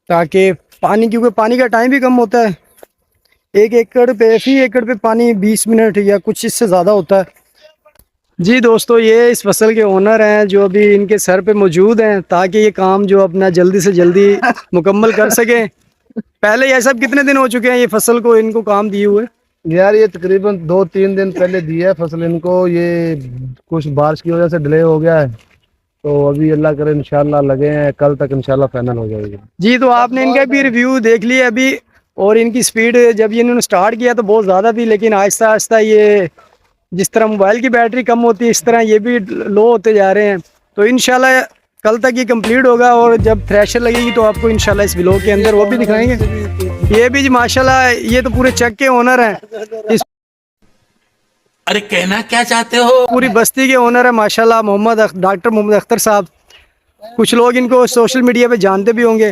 تاکہ پانی، کیونکہ پانی کا ٹائم بھی کم ہوتا ہے، ایک ایکڑ پہ پانی 20 منٹ یا کچھ اس سے زیادہ ہوتا ہے۔ جی دوستو، یہ اس فصل کے اونر ہیں جو ابھی ان کے سر پہ موجود ہیں، تاکہ یہ کام جو اپنا جلدی سے جلدی مکمل کر سکیں۔ پہلے یہ سب کتنے دن ہو چکے ہیں یہ فصل کو ان کو کام دیے ہوئے؟ یار یہ تقریباً 2-3 دن پہلے دی ہے فصل ان کو، یہ کچھ بارش کی وجہ سے ڈیلے ہو گیا ہے، تو ابھی اللہ کرے انشاءاللہ لگے ہیں، کل تک انشاءاللہ فائنل ہو جائے گی۔ جی، تو آپ نے ان کا بھی ریویو دیکھ لیا ابھی، اور ان کی سپیڈ جب انہوں نے سٹارٹ کیا تو بہت زیادہ تھی، لیکن آہستہ آہستہ یہ جس طرح موبائل کی بیٹری کم ہوتی ہے اس طرح یہ بھی لو ہوتے جا رہے ہیں۔ تو انشاءاللہ کل تک یہ کمپلیٹ ہوگا، اور جب تھریشر لگے گی تو آپ کو انشاءاللہ اس ولاگ کے اندر وہ بھی دکھائیں گے۔ یہ بھی جی ماشاءاللہ یہ تو پورے چک کے اونر ہیں، اس ارے کہنا کیا چاہتے ہو؟ پوری بستی کے اونر ہیں ماشاءاللہ، ڈاکٹر محمد اختر صاحب۔ کچھ لوگ ان کو سوشل میڈیا پہ جانتے بھی ہوں گے۔